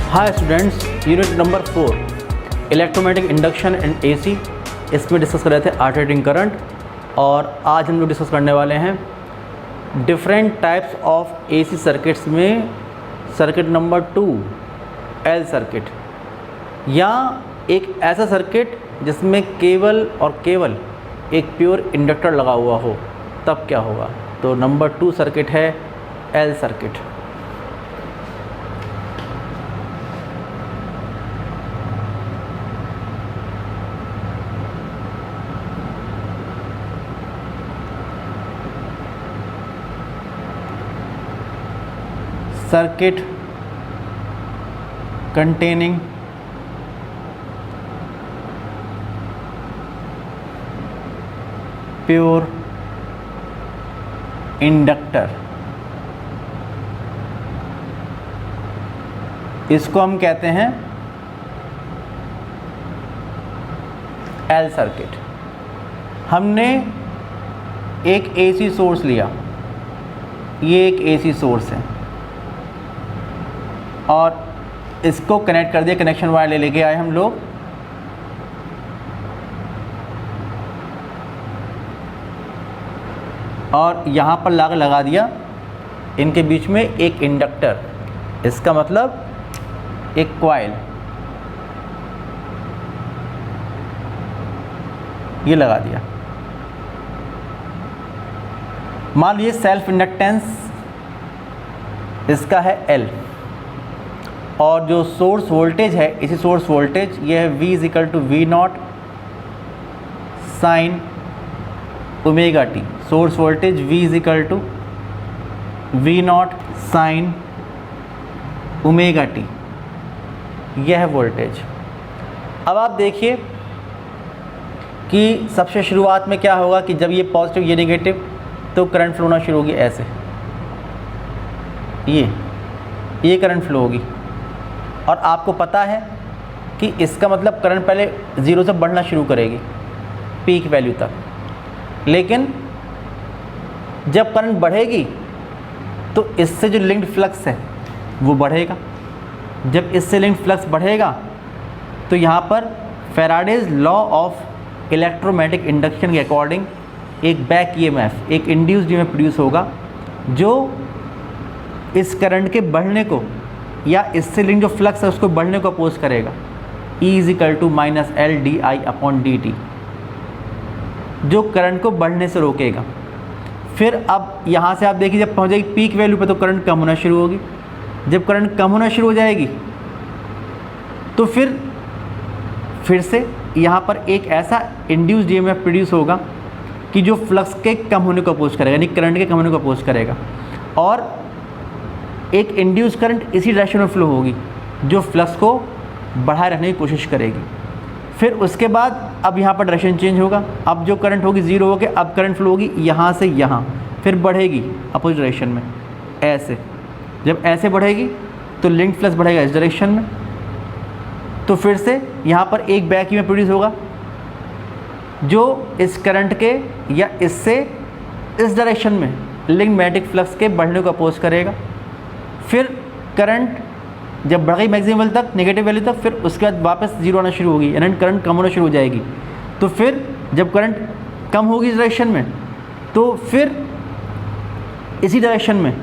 Hi students, unit number 4 electromagnetic induction and AC. इसमें discuss कर रहे थे अल्टरनेटिंग करंट, और आज हम लोग डिस्कस करने वाले हैं different types of AC circuits में सर्किट नंबर 2 एल सर्किट, या एक ऐसा सर्किट जिसमें केवल और केवल एक प्योर इंडक्टर लगा हुआ हो, तब क्या होगा। तो नंबर 2 सर्किट है L circuit. Circuit containing pure inductor, इसको हम कहते हैं एल सर्किट। हमने एक एसी सोर्स लिया, ये एक एसी सोर्स है, और इसको कनेक्ट कर दिया, कनेक्शन वायर ले लेके आए हम लोग। और यहाँ पर लगा दिया इनके बीच में एक इंडक्टर, इसका मतलब एक कॉइल ये लगा दिया। मान लीजिए सेल्फ इंडक्टेंस इसका है L, और जो सोर्स वोल्टेज है, इसी सोर्स वोल्टेज ये है V = V0 sine omega T. Source voltage V = V0 sine omega T, यह है वोल्टेज। अब आप देखिए कि सबसे शुरुआत में क्या होगा कि जब ये पॉजिटिव ये नेगेटिव, तो करंट फ्लो होना शुरू होगी ऐसे, ये करंट फ्लो होगी। और आपको पता है कि इसका मतलब करंट पहले 0 से बढ़ना शुरू करेगी पीक वैल्यू तक, लेकिन जब करंट बढ़ेगी तो इससे जो लिंक्ड फ्लक्स है वो बढ़ेगा। जब इससे लिंक्ड फ्लक्स बढ़ेगा तो यहाँ पर Faraday's law of electromagnetic induction के अकॉर्डिंग एक बैक ईएमएफ, एक इंड्यूस्ड ईएमएफ प्रोड्यूस होगा, जो इस करंट के बढ़ने को या इससे लिंक जो फ्लक्स है उसको बढ़ने को अपोज करेगा। E = -LdI/dt, जो करंट को बढ़ने से रोकेगा। फिर अब यहाँ से आप देखिए, जब पहुँच जाएगी पीक वैल्यू पे तो करंट कम होना शुरू होगी। जब करंट कम होना शुरू हो जाएगी तो फिर से यहाँ पर एक ऐसा इंड्यूस्ड ईएमएफ प्रोड्यूस होगा कि जो फ्लक्स के कम होने को अपोज करेगा, यानी करंट के कम होने को अपोज करेगा, और एक इंड्यूस करंट इसी डायरेक्शन में फ्लो होगी जो फ्लक्स को बढ़ाए रखने की कोशिश करेगी। फिर उसके बाद अब यहाँ पर डायरेक्शन चेंज होगा। अब जो करंट होगी 0 होके अब करंट फ्लो होगी यहाँ से यहाँ, फिर बढ़ेगी अपोजिट डायरेक्शन में ऐसे। जब ऐसे बढ़ेगी तो लिंक फ्लक्स बढ़ेगा इस डायरेक्शन में, तो फिर से यहाँ पर एक बैक ईएमएफ प्रोड्यूस होगा जो इस करंट के या इससे इस डायरेक्शन में लिंक मैग्नेटिक फ्लक्स के बढ़ने को अपोज करेगा। फिर करंट जब बढ़ गई मैक्सिमम वैल्यू तक, नेगेटिव वैल्यू तक, फिर उसके बाद वापस 0 आना शुरू होगी, यानी करंट कम होना शुरू हो जाएगी। तो फिर जब करंट कम होगी इस डायरेक्शन में, तो फिर इसी डायरेक्शन में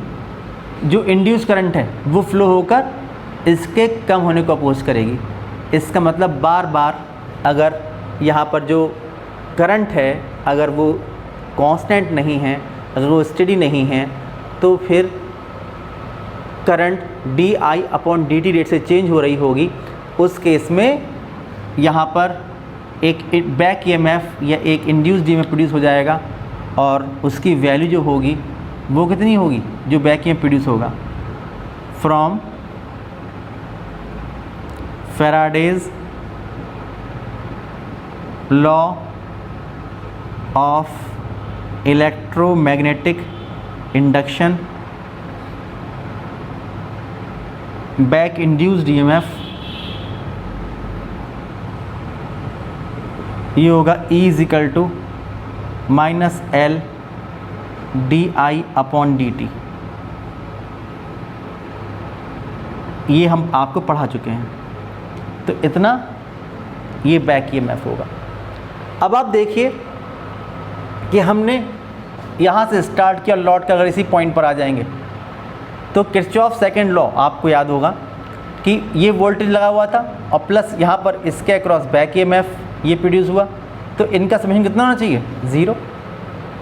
जो इंड्यूस करंट है वो फ्लो होकर इसके कम होने को अपोज करेगी। इसका मतलब बार बार अगर यहाँ पर जो करंट है अगर वो कांस्टेंट नहीं है, अगर वो स्टेडी नहीं है, तो फिर करंट DI/dt रेट से चेंज हो रही होगी। उस केस में यहाँ पर एक बैक ईएमएफ या एक इंड्यूस्ड ईएमएफ प्रोड्यूस हो जाएगा, और उसकी वैल्यू जो होगी वो कितनी होगी, जो बैक ईएमएफ प्रोड्यूस होगा, from Faraday's law of electromagnetic induction, back induced EMF ये होगा E = -LdI/dt। ये हम आपको पढ़ा चुके हैं। तो इतना ये बैक ईएमएफ होगा। अब आप देखिए कि हमने यहाँ से स्टार्ट किया, लौट कर अगर इसी पॉइंट पर आ जाएंगे तो किरचॉफ सेकंड लॉ आपको याद होगा कि ये वोल्टेज लगा हुआ था और प्लस यहाँ पर इसके अक्रॉस बैक ईएमएफ ये प्रोड्यूस हुआ, तो इनका समेशन कितना होना चाहिए? 0।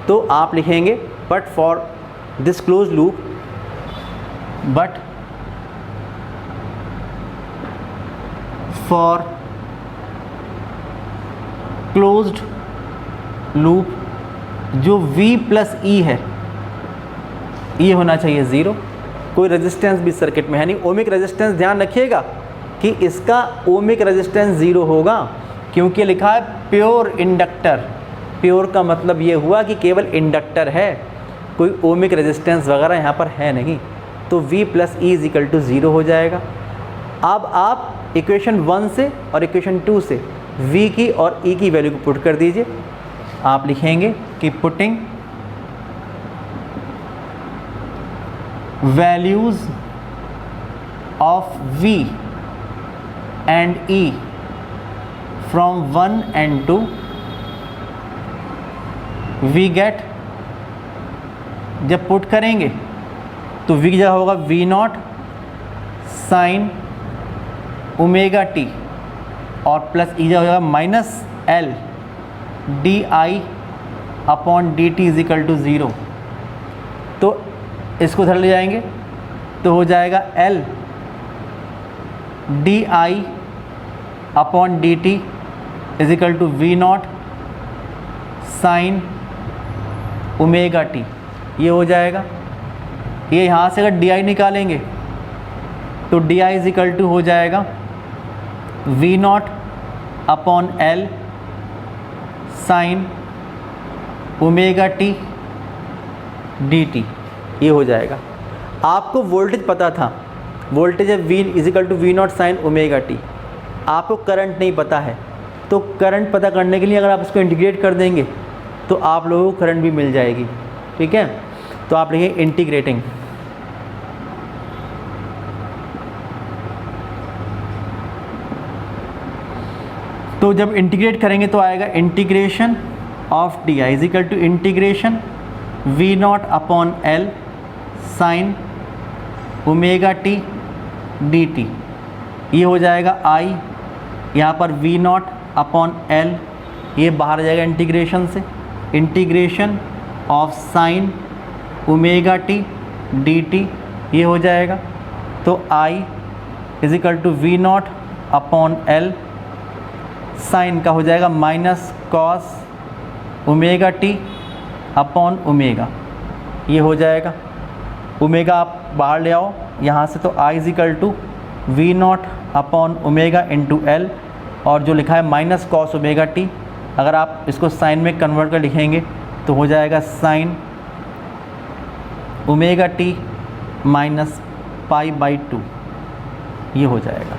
तो आप लिखेंगे but for this close loop, but for closed loop जो V प्लस E है ये होना चाहिए 0। कोई रेजिस्टेंस भी सर्किट में है नहीं। ओमिक रेजिस्टेंस ध्यान रखिएगा कि इसका ओमिक रेजिस्टेंस 0 होगा क्योंकि लिखा है प्योर इंडक्टर। प्योर का मतलब ये हुआ कि केवल इंडक्टर है, कोई ओमिक रेजिस्टेंस वगैरह यहाँ पर है नहीं। तो V plus E is equal to 0 हो जाएगा। अब आप इक्वेशन 1 से और इक्वेशन 2 से V की और E की वैल्यू को पुट कर दीजिए। आप लिखेंगे कि putting values of V and E from 1 and 2 we get, जब पुट करेंगे तो V की जगह होगा V0 साइन ओमेगा टी और प्लस E जगह हो जाएगा minus L D I upon D T is equal to 0। तो इसको उधर ले जाएंगे तो हो जाएगा L D I upon D T is equal to V0 sine omega T. ये हो जाएगा। ये यहाँ से अगर डी आई निकालेंगे तो D I is equal to हो जाएगा V0 upon L sine omega T D T. ये हो जाएगा। आपको वोल्टेज पता था, वोल्टेज है V is equal to V0 sine omega T. आपको करंट नहीं पता है, तो करंट पता करने के लिए अगर आप इसको इंटीग्रेट कर देंगे तो आप लोगों को करंट भी मिल जाएगी। ठीक है, तो आप लिखेंगे इंटीग्रेटिंग तो जब इंटीग्रेट करेंगे तो आएगा integration of D I is equal to integration V0 upon L sine omega T D T. ये हो जाएगा I, यहाँ पर V0 अपॉन L, ये बाहर आ जाएगा इंटीग्रेशन से, integration of sine omega T D T. ये हो जाएगा। तो I is equal to V0 upon L sine का हो जाएगा minus cos omega T upon omega. ये हो जाएगा। ओमेगा आप बाहर ले आओ यहाँ से, तो I is equal to V0 upon omega into L और जो लिखा है माइनस कॉस ओमेगा टी, अगर आप इसको साइन में कन्वर्ट कर लिखेंगे तो हो जाएगा sine omega T minus pi by 2। ये हो जाएगा।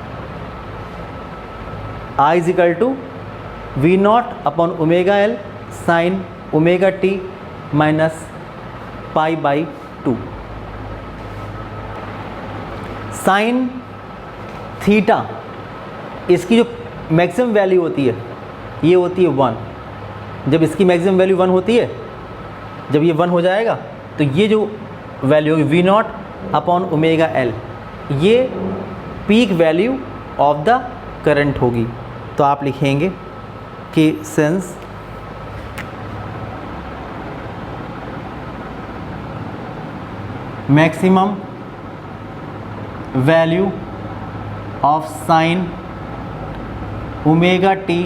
I is equal to V0 upon omega L sine omega T minus pi by 2। Sine theta, इसकी जो मैक्सिमम वैल्यू होती है ये होती है 1। जब इसकी मैक्सिमम वैल्यू 1 होती है, जब ये 1 हो जाएगा तो ये जो वैल्यू होगी V0 अपॉन ओमेगा L, ये peak value of the current होगी। तो आप लिखेंगे कि since maximum value of sine omega T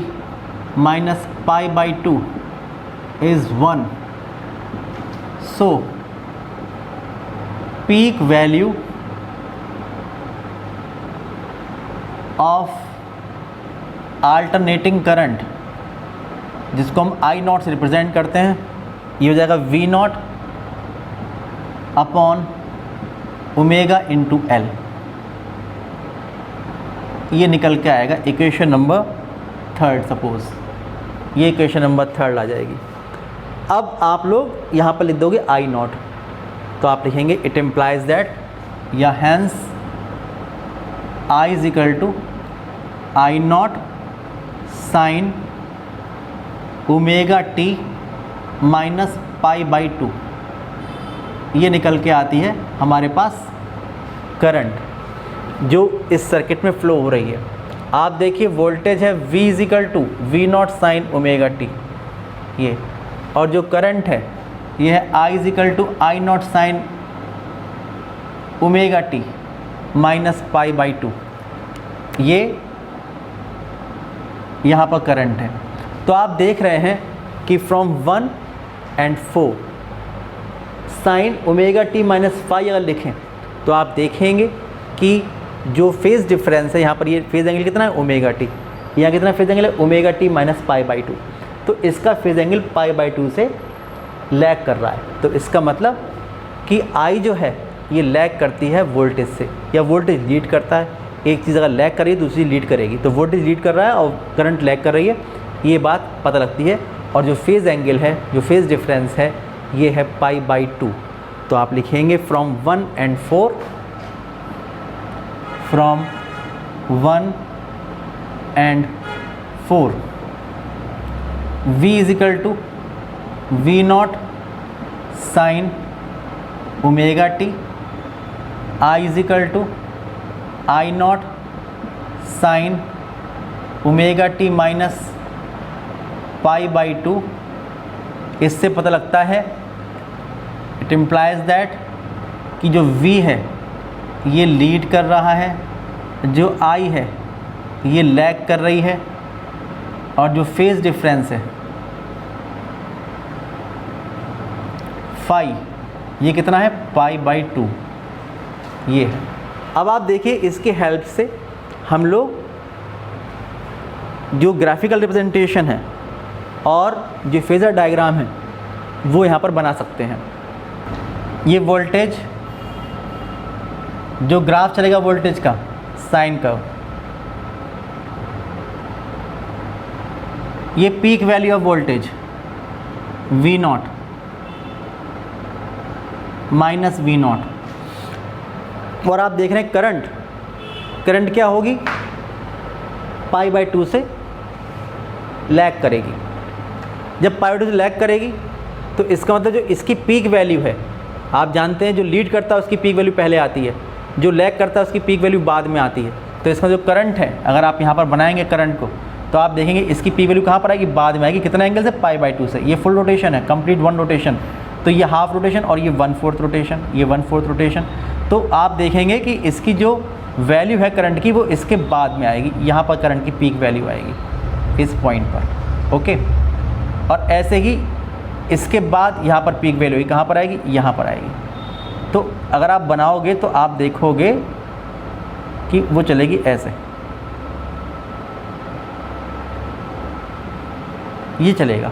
minus pi by 2 is 1, so peak value of alternating current, जिसको हम I0 से रिप्रेजेंट करते हैं, ये हो जाएगा V0 upon omega into L। ये निकल के आएगा इक्वेशन नंबर 3, सपोज ये इक्वेशन नंबर 3 आ जाएगी। अब आप लोग यहाँ पर लिख दोगे I0, तो आप लिखेंगे इट इम्प्लाइज दैट या hence I is equal to I not sine omega T minus pi by two, ये निकल के आती है हमारे पास करंट जो इस सर्किट में फ्लो हो रही है। आप देखिए वोल्टेज है V is equal to V not sine omega T ये, और जो करंट है ये है I is equal to I not sine omega T minus pi by two, ये यहाँ पर करंट है। तो आप देख रहे हैं कि from 1 and 4 sign omega T minus पाई अगर लिखें तो आप देखेंगे कि जो फेज़ डिफरेंस है यहाँ पर, ये फेज़ एंगल कितना है ओमेगा टी, यहाँ कितना फेज़ एंगल है omega T minus pi by to, तो इसका phase angle pi by to से लैग कर रहा है। तो इसका मतलब कि आई जो है ये लैग करती है वोल्टेज से, या वोल्टेज लीड करता है। एक चीज़ अगर लैग कर रही है दूसरी लीड करेगी, तो वोल्टेज लीड कर रहा है और करंट लैग कर रही है, ये बात पता लगती है। और जो फेज़ एंगल है, जो फेज़ डिफरेंस है, ये है पाई बाई टू। तो आप लिखेंगे from 1 and 4, from 1 and 4 V is equal to V not sine omega T, I is equal to I not sine omega T minus pi by two. इससे पता लगता है, इट इम्प्लाइज दैट कि जो V है ये लीड कर रहा है, जो I है ये लैग कर रही है, और जो फेज़ डिफरेंस है फाई, ये कितना है पाई बाई टू, ये है। अब आप देखिए इसके हेल्प से हम लोग जो ग्राफिकल रिप्रेजेंटेशन है और जो फेज़र डायग्राम है वो यहाँ पर बना सकते हैं। ये वोल्टेज, जो ग्राफ चलेगा वोल्टेज का साइन कर्व, ये peak value of voltage V not minus V not, और आप देख रहे हैं करंट क्या होगी पाई बाई टू से लैग करेगी। जब पाई बाई टू से लैग करेगी तो इसका मतलब जो इसकी पीक वैल्यू है, आप जानते हैं जो लीड करता है उसकी पीक वैल्यू पहले आती है, जो लैग करता है उसकी पीक वैल्यू बाद में आती है। तो इसका जो करंट है, अगर आप यहाँ पर बनाएंगे करंट को, तो आप देखेंगे इसकी पीक वैल्यू कहाँ पर आएगी, बाद में आएगी। कितना एंगल से पाई बाई टू से। ये फुल रोटेशन है, कंप्लीट 1 रोटेशन, तो ये हाफ रोटेशन और ये 1/4 रोटेशन, ये 1/4 रोटेशन। तो आप देखेंगे कि इसकी जो वैल्यू है करंट की वो इसके बाद में आएगी, यहाँ पर करंट की पीक वैल्यू आएगी इस पॉइंट पर, ओके। और ऐसे ही इसके बाद यहाँ पर पीक वैल्यू कहाँ पर आएगी, यहाँ पर आएगी। तो अगर आप बनाओगे तो आप देखोगे कि वो चलेगी ऐसे, ये चलेगा।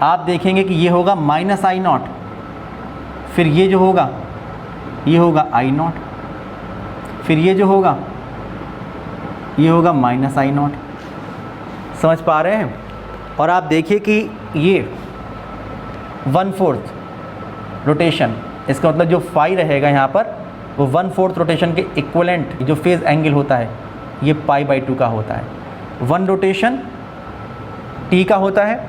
आप देखेंगे कि ये होगा माइनस आई नॉट, फिर ये जो होगा ये होगा आई नॉट, फिर ये जो होगा ये होगा माइनस आई नॉट। समझ पा रहे हैं? और आप देखिए कि ये 1/4 रोटेशन, इसका मतलब जो फाई रहेगा यहाँ पर वो 1/4 रोटेशन के इक्वलेंट जो फेज़ एंगल होता है ये पाई बाई टू का होता है। 1 रोटेशन टी का होता है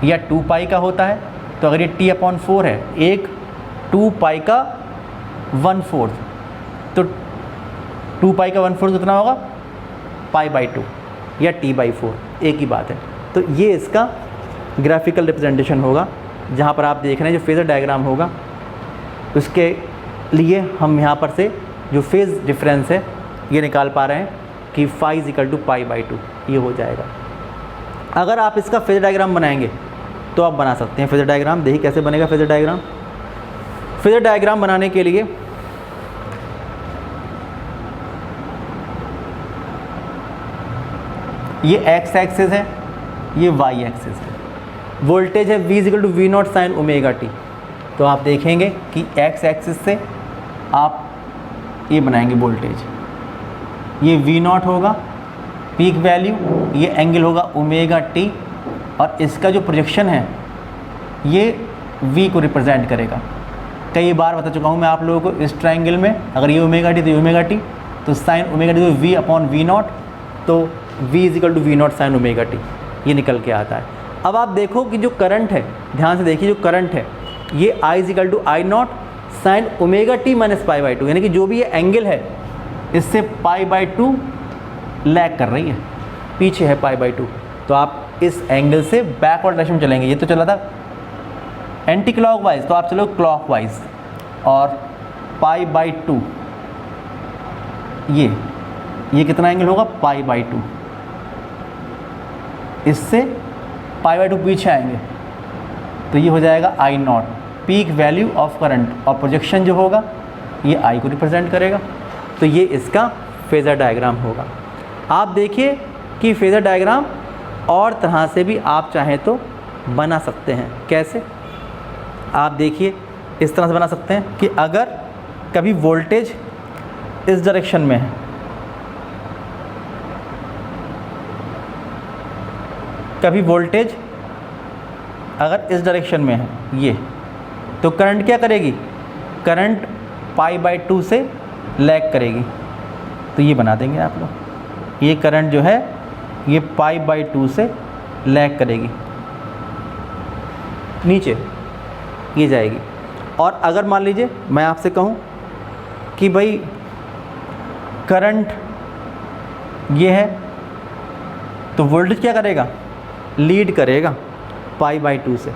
या 2 पाई का होता है। तो अगर ये t/4 है, एक 2 पाई का 1/4, तो 2 पाई का 1/4 कितना होगा पाई बाई टू या t/4, एक ही बात है। तो ये इसका ग्राफिकल रिप्रेजेंटेशन होगा, जहाँ पर आप देख रहे हैं जो फेज़र डायग्राम होगा उसके लिए हम यहाँ पर से जो फेज़ डिफरेंस है ये निकाल पा रहे हैं कि phi is equal to pi by two, ये हो जाएगा। अगर आप इसका फेज़र डायग्राम बनाएंगे तो आप बना सकते हैं फेज़र डायग्राम। देखिए कैसे बनेगा फेज़र डायग्राम। फेज़र डायग्राम बनाने के लिए ये एक्स एक्सिस है, ये वाई एक्सिस है। वोल्टेज है V equal to V not sine omega T. तो आप देखेंगे कि एक्स एक्सिस से आप ये बनाएंगे वोल्टेज, ये V नॉट होगा पीक वैल्यू, ये एंगल होगा ओमेगा टी, और इसका जो प्रोजेक्शन है ये V को रिप्रेजेंट करेगा। कई बार बता चुका हूँ मैं आप लोगों को, इस ट्रायंगल में अगर ये ओमेगा टी तो ये ओमेगा टी, तो sine omega T V upon V not, तो v is equal to V not sine omega T, ये निकल के आता है। अब आप देखो कि जो करंट है, ध्यान से देखिए, जो करंट है ये I is equal to I not sine omega T minus pi by two, यानी कि जो भी ये एंगल है इससे पाई बाई टू लैग कर रही है, पीछे है पाई बाई टू। तो आप इस एंगल से बैकवर्ड डायरेक्शन में चलेंगे। ये तो चला था एंटी क्लॉकवाइज, तो आप चलो क्लॉकवाइज, और पाई बाई टू, ये कितना एंगल होगा, पाई बाई टू, इससे पाई बाई टू पीछे आएंगे, तो ये हो जाएगा I naught, peak value of current, और प्रोजेक्शन जो होगा ये आई को रिप्रेजेंट करेगा। तो ये इसका फेज़र डायग्राम होगा। आप देखिए कि फेज़र डायग्राम और तरह से भी आप चाहें तो बना सकते हैं। कैसे? आप देखिए, इस तरह से बना सकते हैं कि अगर कभी वोल्टेज इस डायरेक्शन में है, कभी वोल्टेज अगर इस डायरेक्शन में है ये, तो करंट क्या करेगी, करंट पाई बाई टू से लैग करेगी। तो ये बना देंगे आप लोग, ये करंट जो है ये पाई बाई टू से लैग करेगी, नीचे ये जाएगी। और अगर मान लीजिए मैं आपसे कहूँ कि भाई करंट ये है, तो वोल्टेज क्या करेगा, लीड करेगा पाई बाई टू से।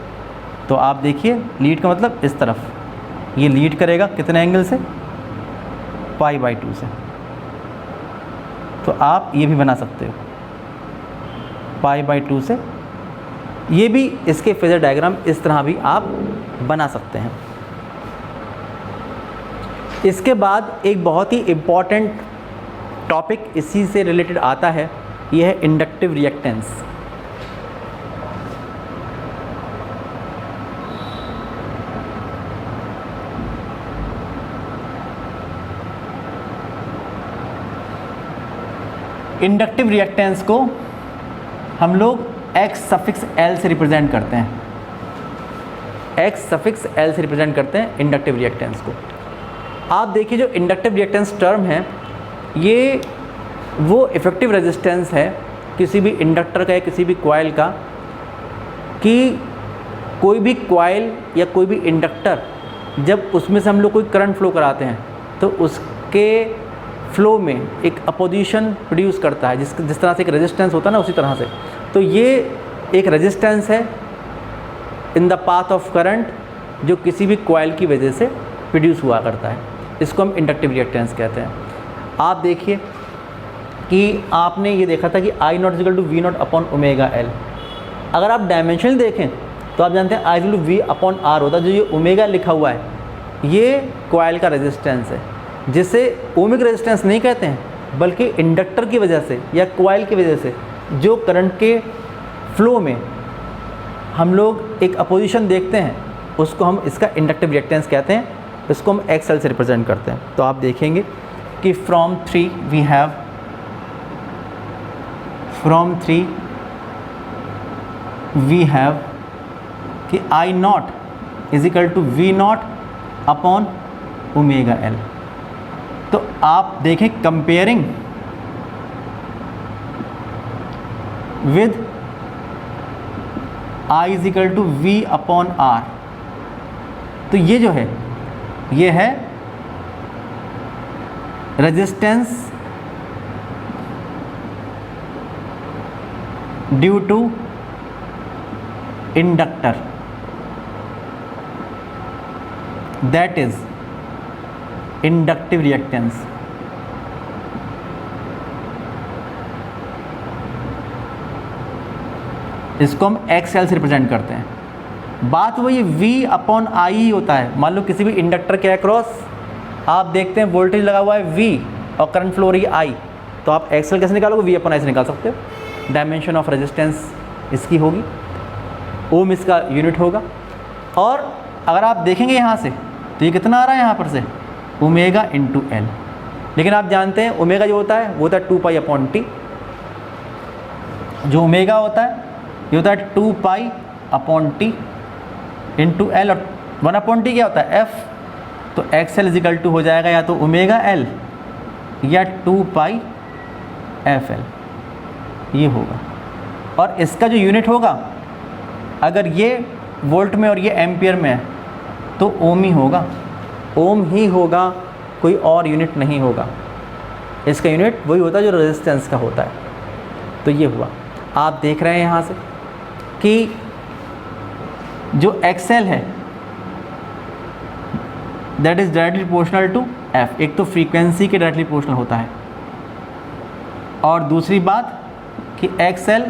तो आप देखिए, लीड का मतलब इस तरफ, ये लीड करेगा कितने एंगल से, पाई बाई टू से। तो आप ये भी बना सकते हो पाई बाई टू से, ये भी इसके फेज़र डायग्राम इस तरह भी आप बना सकते हैं। इसके बाद एक बहुत ही इम्पॉर्टेंट टॉपिक इसी से रिलेटेड आता है, यह है इंडक्टिव रिएक्टेंस। इंडक्टिव रिएक्टेंस को हम लोग x सफिक्स l से रिप्रेजेंट करते हैं, x सफिक्स l से रिप्रेजेंट करते हैं इंडक्टिव रिएक्टेंस को। आप देखिए, जो इंडक्टिव रिएक्टेंस टर्म है ये वो इफ़ेक्टिव रेजिस्टेंस है किसी भी इंडक्टर का या किसी भी कॉइल का, कि कोई भी कॉइल या कोई भी इंडक्टर जब उसमें से हम लोग कोई करंट फ्लो कराते हैं तो उसके फ्लो में एक अपोजिशन प्रोड्यूस करता है, जिस तरह से एक रेजिस्टेंस होता है ना, उसी तरह से। तो ये एक रेजिस्टेंस है in the path of current जो किसी भी कॉइल की वजह से प्रोड्यूस हुआ करता है, इसको हम इंडक्टिव रिएक्टेंस कहते हैं। आप देखिए कि आपने ये देखा था कि I naught equal to V naught upon omega L. अगर आप डायमेंशन देखें तो आप जानते हैं I equal to V upon R होता है। जो ये ओमेगा लिखा हुआ है ये कॉइल का रेजिस्टेंस है, जिसे ओमिक रेजिस्टेंस नहीं कहते हैं, बल्कि इंडक्टर की वजह से या कॉइल की वजह से जो करंट के फ्लो में हम लोग एक अपोजिशन देखते हैं उसको हम इसका इंडक्टिव रिएक्टेंस कहते हैं। इसको हम एक्सएल से रिप्रेजेंट करते हैं। तो आप देखेंगे कि फ्रॉम 3 वी हैव कि I naught is equal to V naught upon omega L. तो आप देखें comparing with I is equal to V upon R, तो ये जो है ये है resistance due to inductor, that is inductive reactance. इसको हम एक्सएल से रिप्रेजेंट करते हैं। बात वही v अपॉन आई ही होता है। मान लो किसी भी इंडक्टर के अक्रॉस आप देखते हैं वोल्टेज लगा हुआ है v और करंट फ्लो हो रही है I, तो आप एक्सएल कैसे निकालोगे, v अपॉन आई से निकाल सकते हो। डायमेंशन ऑफ रेजिस्टेंस इसकी होगी, ओम इसका यूनिट होगा। और अगर आप देखेंगे यहाँ से तो ये कितना आ रहा है यहाँ पर से, ओमेगा इंटू एल। लेकिन आप जानते हैं ओमेगा जो होता है वो होता है 2 पाई अपॉन टी। जो ओमेगा होता है ये होता है 2 pi upon T into L, और 1 अपॉन टी क्या होता है एफ। तो एक्स एल इजिकल टू हो जाएगा या तो ओमेगा एल या 2 पाई FL, ये होगा। और इसका जो यूनिट होगा, अगर ये वोल्ट में और ये एम्पियर में है तो ओम ही होगा, ओम ही होगा, कोई और यूनिट नहीं होगा। इसका यूनिट वही होता है जो रेजिस्टेंस का होता है। तो ये हुआ, आप देख रहे हैं यहाँ से कि जो XL है that is directly proportional to F। एक तो फ्रीक्वेंसी के डायरेक्टली प्रोपोर्शनल होता है, और दूसरी बात कि XL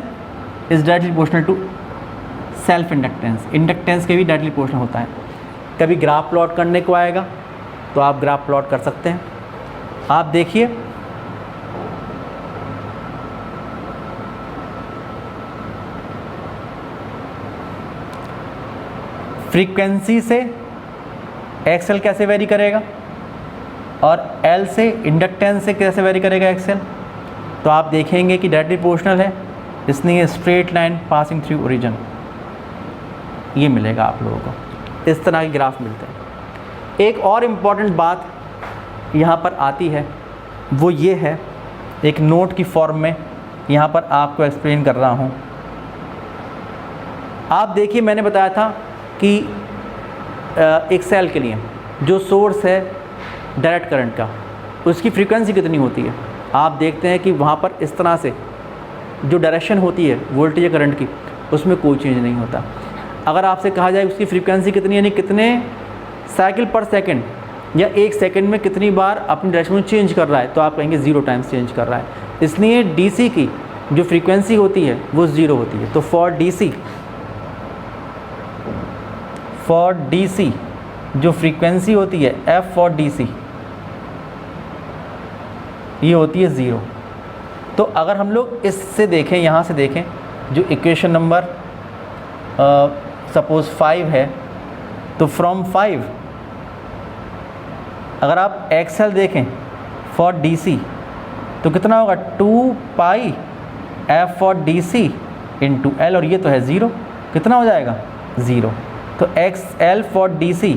is directly proportional to self inductance, inductance के भी डायरेक्टली प्रोपोर्शनल होता है। कभी ग्राफ प्लॉट करने को आएगा तो आप ग्राफ प्लॉट कर सकते हैं। आप देखिए फ्रीक्वेंसी से XL कैसे वेरी करेगा और L से इंडक्टेंस से कैसे वेरी करेगा XL, तो आप देखेंगे कि डायरेक्टली प्रोपोर्शनल है, इसलिए straight line passing through origin, ये मिलेगा आप लोगों को। इस तरह के ग्राफ मिलते हैं। एक और इम्पॉर्टेंट बात यहाँ पर आती है, वो ये है, एक नोट की फॉर्म में यहाँ पर आपको एक्सप्लेन कर रहा हूँ। आप देखिए, मैंने बताया था कि एक सेल के लिए जो सोर्स है डायरेक्ट करंट का, उसकी फ्रीक्वेंसी कितनी होती है। आप देखते हैं कि वहाँ पर इस तरह से जो डायरेक्शन होती है वोल्टेज या करंट की, उसमें कोई चेंज नहीं होता। अगर आपसे कहा जाए उसकी फ्रीक्वेंसी कितनी, यानी कितने साइकिल पर सेकंड या एक सेकंड में कितनी बार अपनी डायरेक्शन चेंज कर रहा है, तो आप कहेंगे 0 टाइम्स चेंज कर रहा है। इसलिए DC की जो फ्रीक्वेंसी होती है वो 0 होती है। तो फॉर DC जो फ्रीक्वेंसी होती है F फॉर DC, ये होती है 0। तो अगर हम लोग इससे देखें, यहाँ से देखें, जो इक्वेशन नंबर सपोज़ 5 है, तो फ्रॉम 5 अगर आप XL देखें फॉर DC तो कितना होगा, 2 पाई F for DC into L, और ये तो है 0, कितना हो जाएगा 0। तो XL for DC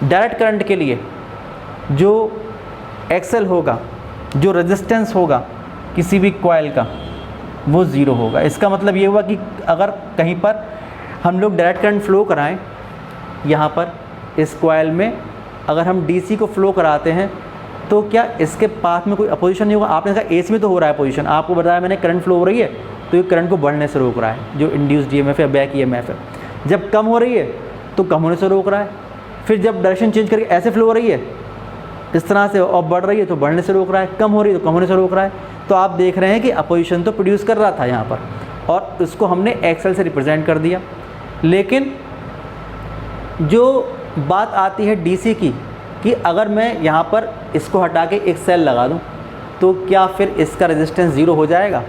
direct current के लिए जो XL होगा, जो रेजिस्टेंस होगा किसी भी कॉइल का, वो 0 होगा। इसका मतलब ये हुआ कि अगर कहीं पर हम लोग डायरेक्ट करंट फ्लो कराएं, यहाँ पर इस कॉइल में अगर हम DC को फ्लो कराते हैं तो क्या इसके पाथ में कोई अपोजिशन नहीं होगा। आपने कहा AC में तो हो रहा है अपोजिशन, आपको बताया मैंने करंट फ्लो हो रही है, तो ये करंट को बढ़ने से रोक रहा है, जो इंड्यूस्ड EMF या बैक EMF है। जब कम हो रही है तो कम होने से रोक रहा है, फिर जब डायरेक्शन चेंज करके ऐसे फ्लो हो रही है इस तरह से और बढ़ रही है तो बढ़ने से रोक रहा है, कम हो रही है तो कम होने से रोक रहा है। तो आप देख रहे हैं कि अपोजिशन तो प्रोड्यूस कर रहा था यहाँ पर, और उसको हमने XL से रिप्रेजेंट कर दिया। लेकिन जो बात आती है DC की, कि अगर मैं यहाँ पर इसको हटा के एक सेल लगा दूँ तो क्या फिर इसका रेजिस्टेंस 0 हो जाएगा।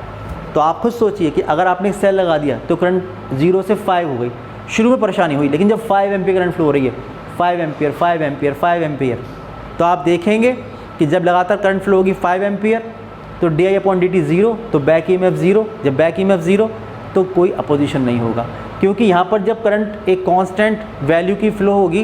तो आप खुद सोचिए कि अगर आपने एक सेल लगा दिया तो करंट 0 से 5 हो गई, शुरू में परेशानी हुई, लेकिन जब 5 एम्पियर करंट फ्लो हो रही है, 5 एम्पियर 5 एम्पियर 5 एम्पियर, तो आप देखेंगे कि जब लगातार करंट फ्लो होगी 5 एम्पियर तो di/dt 0, तो बैक EMF 0। जब बैक EMF 0 तो कोई अपोजिशन नहीं होगा, क्योंकि यहाँ पर जब करंट एक कांस्टेंट वैल्यू की फ्लो होगी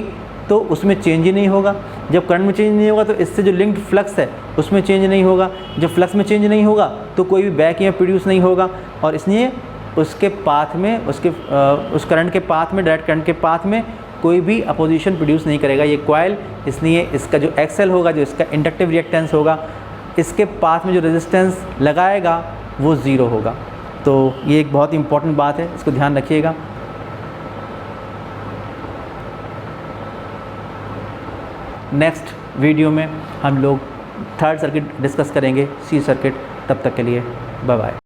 तो उसमें चेंज ही नहीं होगा। जब करंट में चेंज नहीं होगा तो इससे जो लिंक्ड फ्लक्स है उसमें चेंज नहीं होगा। जब फ्लक्स में चेंज नहीं होगा तो कोई भी बैक EMF प्रोड्यूस नहीं होगा, और इसलिए उसके पाथ में, उस करंट के पाथ में, डायरेक्ट करंट के पाथ में कोई भी अपोजिशन प्रोड्यूस नहीं करेगा ये कॉइल। इसलिए इसका जो XL होगा, जो इसका इंडक्टिव रिएक्टेंस होगा, इसके पाथ में जो रेजिस्टेंस लगाएगा वो 0 होगा। तो ये एक बहुत ही इंपॉर्टेंट बात है, इसको ध्यान रखिएगा। नेक्स्ट वीडियो में हम लोग थर्ड सर्किट डिस्कस करेंगे, C सर्किट। तब तक के लिए बाय बाय।